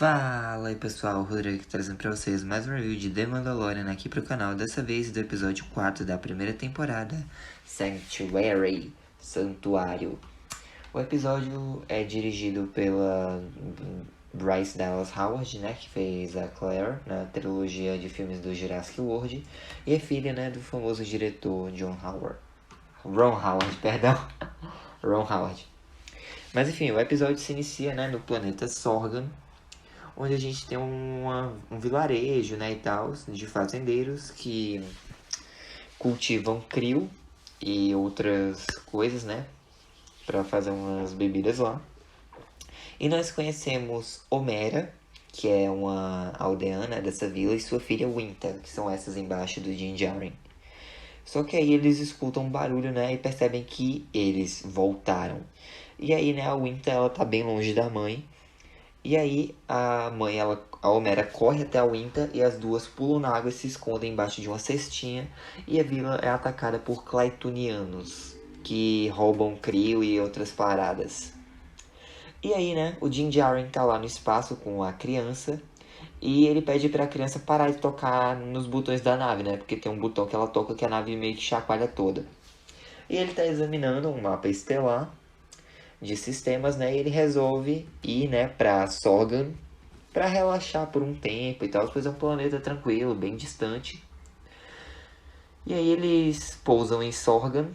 Fala aí pessoal, Rodrigo aqui trazendo pra vocês mais um review de The Mandalorian aqui pro canal, dessa vez do episódio 4 da primeira temporada, Sanctuary, Santuário. O episódio é dirigido pela Bryce Dallas Howard, né, que fez a Claire na trilogia de filmes do Jurassic World, e é filha, né, do famoso diretor Ron Howard. Mas enfim, o episódio se inicia, né, no planeta Sorgan, onde a gente tem um vilarejo, né, e tal, de fazendeiros que cultivam krill e outras coisas, né, para fazer umas bebidas lá. E nós conhecemos Omera, que é uma aldeana dessa vila, e sua filha Winter, que são essas embaixo do Din Djarin. Só que aí eles escutam um barulho, né, e percebem que eles voltaram. E aí, né, a Winter, ela tá bem longe da mãe. E aí a Omera corre até a Winter e as duas pulam na água e se escondem embaixo de uma cestinha. E a vila é atacada por Claytonianos, que roubam krill e outras paradas. E aí, né, o Din Djarin tá lá no espaço com a criança. E ele pede pra criança parar de tocar nos botões da nave, né? Porque tem um botão que ela toca que a nave meio que chacoalha toda. E ele tá examinando um mapa estelar de sistemas, né? E ele resolve ir, né, pra Sorgan para relaxar por um tempo e tal, pois é um planeta tranquilo, bem distante. E aí eles pousam em Sorgan.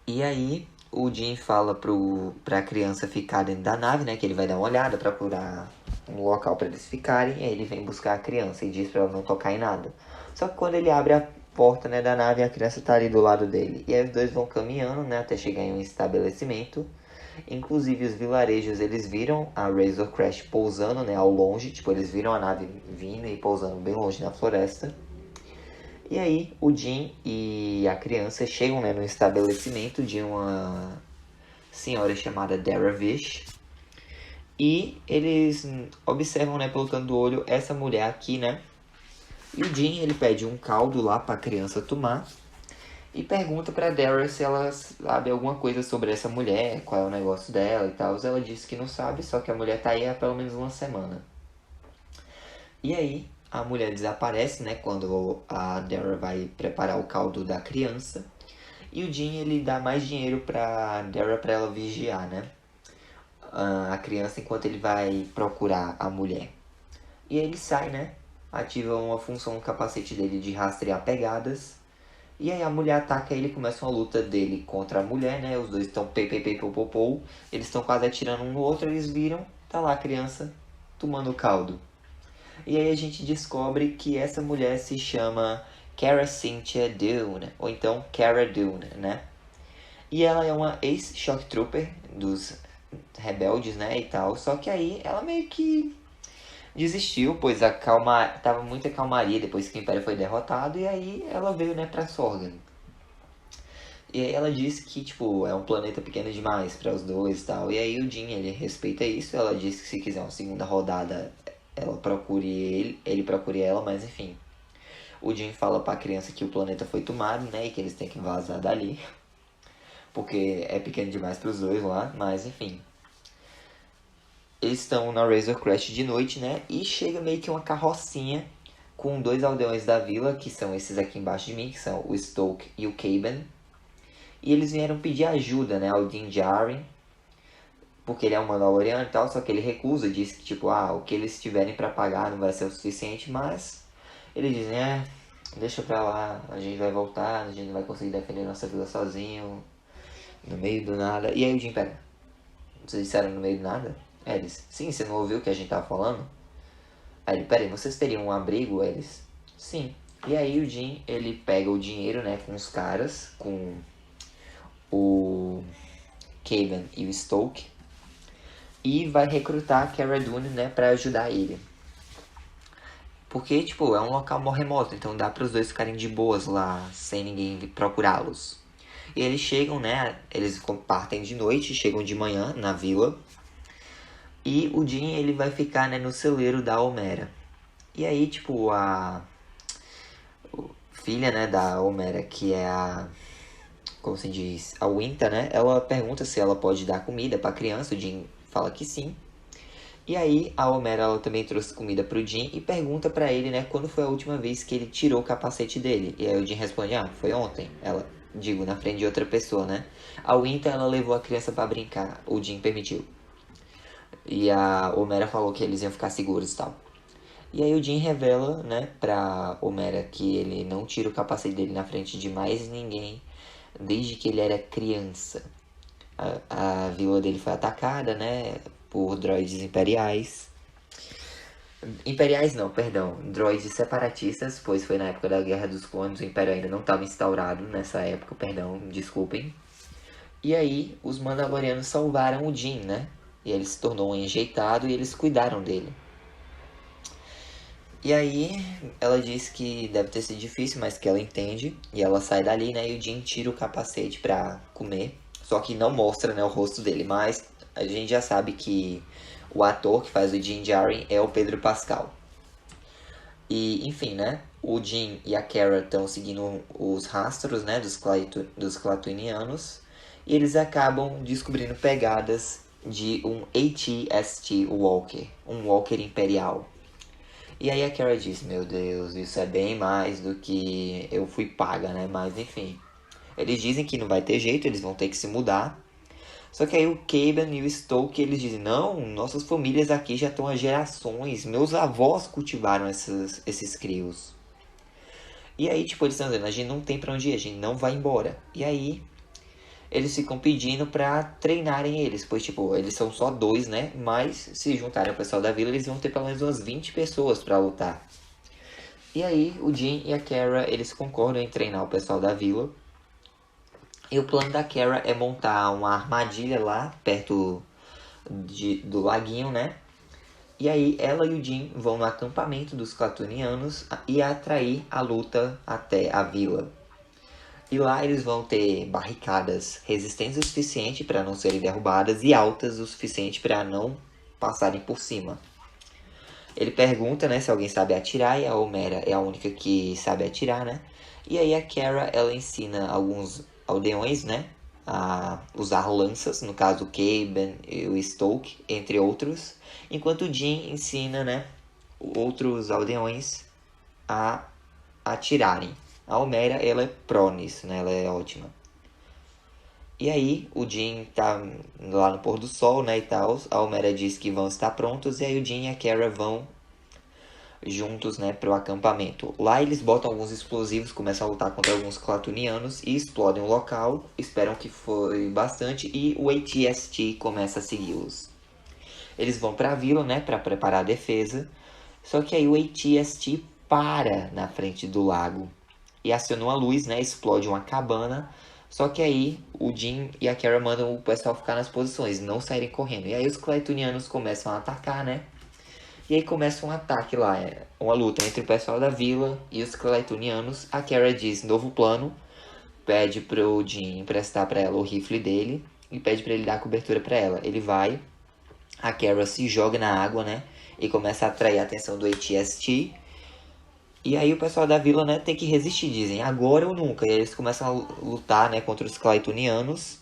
E aí o Jim fala pra criança ficar dentro da nave, né? Que ele vai dar uma olhada pra procurar um local para eles ficarem. E aí ele vem buscar a criança e diz pra ela não tocar em nada. Só que quando ele abre a porta, né, da nave, a criança tá ali do lado dele. E aí os dois vão caminhando, né, até chegar em um estabelecimento. Inclusive os vilarejos, eles viram a Razor Crest pousando, né, ao longe. Tipo, eles viram a nave vindo e pousando bem longe na floresta. E aí o Jim e a criança chegam, né, no estabelecimento de uma senhora chamada Daravish. E eles observam, né, pelo canto do olho, essa mulher aqui, né. E o Jim, ele pede um caldo lá pra criança tomar. E pergunta pra Dara se ela sabe alguma coisa sobre essa mulher, qual é o negócio dela e tal. Ela disse que não sabe, só que a mulher tá aí há pelo menos uma semana. E aí, a mulher desaparece, né, quando a Dara vai preparar o caldo da criança. E o Jim, ele dá mais dinheiro pra Dara pra ela vigiar, né, a criança enquanto ele vai procurar a mulher. E aí ele sai, né, ativa uma função no capacete dele de rastrear pegadas. E aí a mulher ataca ele e começa uma luta dele contra a mulher, né? Os dois estão pou. Eles estão quase atirando um no outro, eles viram, tá lá a criança tomando caldo. E aí a gente descobre que essa mulher se chama Cara Cynthia Dune, ou então Cara Dune, né? E ela é uma ex-shock trooper dos rebeldes, né, e tal. Só que aí ela meio que desistiu, pois tava muita calmaria depois que o Império foi derrotado, e aí ela veio, né, pra Sorgan. E aí ela disse que, tipo, é um planeta pequeno demais para os dois e tal. E aí o Jim, ele respeita isso, ela disse que se quiser uma segunda rodada, ele procure ela, mas enfim. O Jim fala pra criança que o planeta foi tomado, né, e que eles têm que vazar dali. Porque é pequeno demais para os dois lá, mas enfim. Eles estão na Razor Crest de noite, né? E chega meio que uma carrocinha com dois aldeões da vila, que são esses aqui embaixo de mim, que são o Stoke e o Caben. E eles vieram pedir ajuda, né, ao Din Djarin, porque ele é um Mandaloriano e tal, só que ele recusa, diz que, tipo, o que eles tiverem pra pagar não vai ser o suficiente, mas eles dizem, deixa pra lá, a gente vai voltar, a gente não vai conseguir defender nossa vila sozinho, no meio do nada. E aí o Din, pera, vocês disseram no meio do nada? Eles, sim, você não ouviu o que a gente tava falando? Aí ele, peraí, vocês teriam um abrigo? Eles, sim. E aí o Jim, ele pega o dinheiro, né, com os caras, com o Kagan e o Stoke, e vai recrutar a Cara Dune, né, pra ajudar ele. Porque, tipo, é um local mó remoto, então dá para os dois ficarem de boas lá, sem ninguém procurá-los. E eles chegam, né, eles partem de noite, chegam de manhã na vila. E o Jim, ele vai ficar, né, no celeiro da Omera. E aí, tipo, a filha, né, da Omera, que é como se diz, a Winter, né, ela pergunta se ela pode dar comida pra criança. O Jim fala que sim. E aí a Homera ela também trouxe comida pro Jim e pergunta pra ele, né, quando foi a última vez que ele tirou o capacete dele. E aí o Jim responde, foi ontem. Ela, digo, na frente de outra pessoa, né. A Winter ela levou a criança pra brincar, o Jim permitiu. E a Homera falou que eles iam ficar seguros e tal. E aí o Jim revela, né, pra Homera que ele não tira o capacete dele na frente de mais ninguém desde que ele era criança. A vila dele foi atacada, né, por droides imperiais. Imperiais não, perdão, droides separatistas, pois foi na época da Guerra dos Clones, o Império ainda não estava instaurado nessa época, perdão, desculpem. E aí os Mandalorianos salvaram o Jin, né? E ele se tornou um enjeitado e eles cuidaram dele. E aí ela diz que deve ter sido difícil, mas que ela entende. E ela sai dali, né? E o Jin tira o capacete pra comer. Só que não mostra, né, o rosto dele. Mas a gente já sabe que o ator que faz o Din Djarin é o Pedro Pascal. E, enfim, né? O Jin e a Cara estão seguindo os rastros, né, dos Clatunianos. E eles acabam descobrindo pegadas de um AT-ST Walker, um Walker Imperial. E aí a Cara diz, meu Deus, isso é bem mais do que eu fui paga, né? Mas enfim. Eles dizem que não vai ter jeito, eles vão ter que se mudar. Só que aí o Kaban e o Stoke, eles dizem, não, nossas famílias aqui já estão há gerações, meus avós cultivaram esses crios. E aí, tipo, eles estão dizendo, a gente não tem pra onde ir, a gente não vai embora. E aí, eles ficam pedindo pra treinarem eles, pois, tipo, eles são só 2, né? Mas, se juntarem ao pessoal da vila, eles vão ter pelo menos umas 20 pessoas pra lutar. E aí, o Jin e a Cara, eles concordam em treinar o pessoal da vila. E o plano da Cara é montar uma armadilha lá, perto do laguinho, né? E aí ela e o Jin vão no acampamento dos Clatunianos e atrair a luta até a vila. E lá eles vão ter barricadas resistentes o suficiente para não serem derrubadas e altas o suficiente para não passarem por cima. Ele pergunta, né, se alguém sabe atirar e a Homera é a única que sabe atirar, né? E aí a Cara, ela ensina alguns aldeões, né, a usar lanças, no caso o Kaban e o Stoke, entre outros, enquanto o Jin ensina, né, outros aldeões a atirarem. A Homera, ela é pró nisso, né, ela é ótima. E aí, o Jin tá lá no pôr do sol, né, e tal. A Homera diz que vão estar prontos, e aí o Jin e a Cara vão juntos, né, pro acampamento. Lá eles botam alguns explosivos, começam a lutar contra alguns Clatunianos e explodem o local. Esperam que foi bastante e o AT-ST começa a segui-los. Eles vão pra vila, né, pra preparar a defesa. Só que aí o AT-ST para na frente do lago e aciona uma luz, né, explode uma cabana. Só que aí o Jin e a Cara mandam o pessoal ficar nas posições, não saírem correndo. E aí os Clatunianos começam a atacar, né? E aí começa um ataque lá, uma luta entre o pessoal da vila e os Claytonianos. A Cara diz novo plano, pede pro Jin emprestar pra ela o rifle dele e pede pra ele dar cobertura pra ela. Ele vai, a Cara se joga na água, né? E começa a atrair a atenção do AT-ST. E aí o pessoal da vila, né, tem que resistir, dizem agora ou nunca. E eles começam a lutar, né, contra os Claytonianos.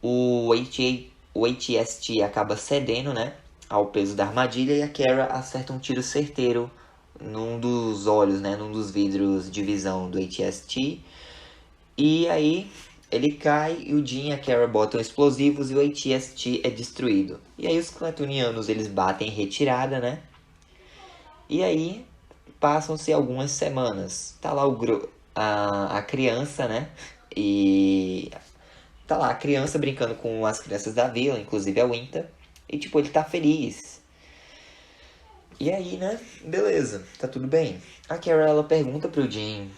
O AT-ST acaba cedendo, né, ao peso da armadilha e a Cara acerta um tiro certeiro num dos olhos, né, num dos vidros de visão do AT-ST. E aí ele cai e o Jin e a Cara botam explosivos e o AT-ST é destruído. E aí os Clatunianos eles batem em retirada, né? E aí passam-se algumas semanas. Tá lá a criança, né? E tá lá a criança brincando com as crianças da vila, inclusive a Winter. E tipo, ele tá feliz. E aí, né? Beleza, tá tudo bem. A Cara, ela pergunta pro Jin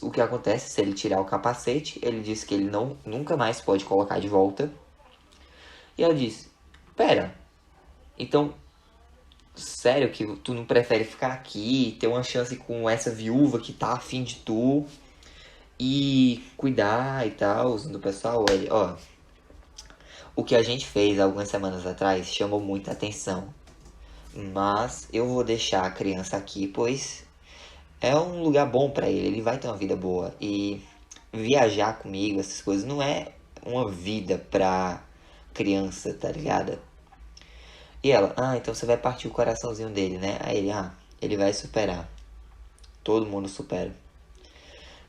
o que acontece se ele tirar o capacete. Ele diz que ele nunca mais pode colocar de volta. E ela diz, pera, então, sério que tu não prefere ficar aqui, ter uma chance com essa viúva que tá afim de tu e cuidar e tal do pessoal? Ele, ó, o que a gente fez algumas semanas atrás chamou muita atenção. Mas eu vou deixar a criança aqui, pois é um lugar bom pra ele. Ele vai ter uma vida boa. E viajar comigo, essas coisas, não é uma vida pra criança, tá ligado? E ela, então você vai partir o coraçãozinho dele, né? Aí ele, ele vai superar. Todo mundo supera.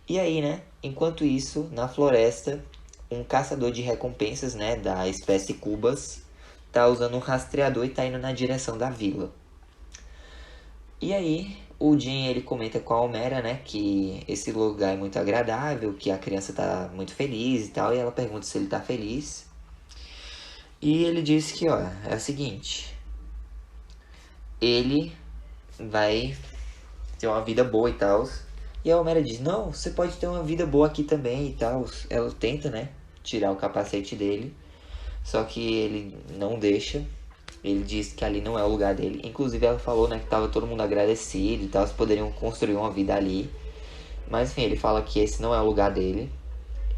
E aí, né? Enquanto isso, na floresta, um caçador de recompensas, né? Da espécie Cubas, tá usando um rastreador e tá indo na direção da vila. E aí, o Jim, ele comenta com a Homera, né? Que esse lugar é muito agradável, que a criança tá muito feliz e tal. E ela pergunta se ele tá feliz. E ele diz que, é o seguinte. Ele vai ter uma vida boa e tal. E a Homera diz, não, você pode ter uma vida boa aqui também e tal. Ela tenta, né, tirar o capacete dele. Só que ele não deixa. Ele diz que ali não é o lugar dele. Inclusive ela falou, né, que tava todo mundo agradecido e tal. Eles poderiam construir uma vida ali. Mas enfim, ele fala que esse não é o lugar dele.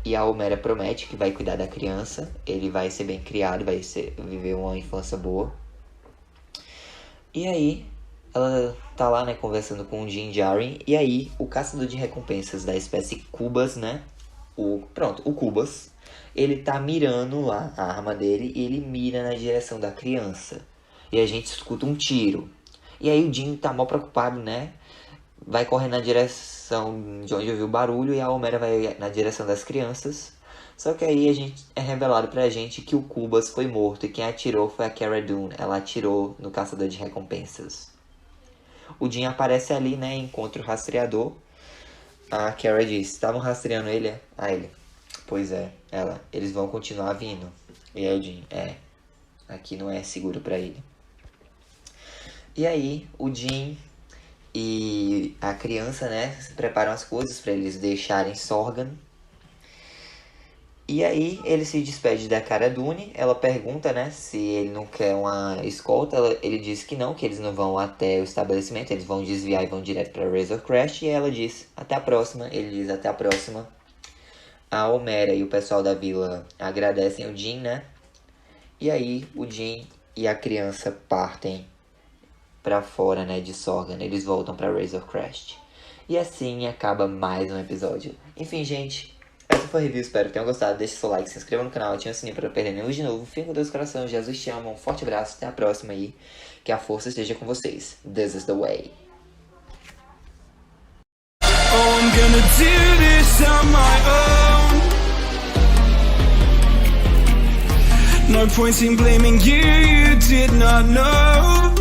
E a Homera promete que vai cuidar da criança. Ele vai ser bem criado, viver uma infância boa. E aí, ela tá lá, né, conversando com o Jim Jaren. E aí, o caçador de recompensas da espécie Cubas, né? O Cubas. Ele tá mirando lá a arma dele e ele mira na direção da criança. E a gente escuta um tiro. E aí o Jim tá mal preocupado, né? Vai correr na direção de onde ouviu o barulho e a Homera vai na direção das crianças. Só que aí é revelado pra gente que o Cubas foi morto e quem atirou foi a Cara Dune. Ela atirou no caçador de recompensas. O Jim aparece ali, né? Encontra o rastreador. A Cara diz, estavam rastreando ele? Ele, pois é. Ela, eles vão continuar vindo. E aí o Jim, aqui não é seguro pra ele. E aí o Jim e a criança, né, preparam as coisas pra eles deixarem Sorgan. E aí ele se despede da Cara Dune. Ela pergunta, né, se ele não quer uma escolta. Ele diz que não, que eles não vão até o estabelecimento. Eles vão desviar e vão direto pra Razor Crest. E ela diz, até a próxima. Ele diz, até a próxima. A Homera e o pessoal da vila agradecem o Jim, né? E aí o Jim e a criança partem pra fora, né, de Sorgan. Eles voltam pra Razor Crest. E assim acaba mais um episódio. Enfim, gente, essa foi a review. Espero que tenham gostado. Deixe seu like, se inscreva no canal, ative o sininho pra não perder nenhum de novo. Fiquem com Deus no coração. Jesus te ama. Um forte abraço. Até a próxima aí. Que a força esteja com vocês. This is the way. Oh, I'm gonna do this on my own. No point in blaming you, you did not know.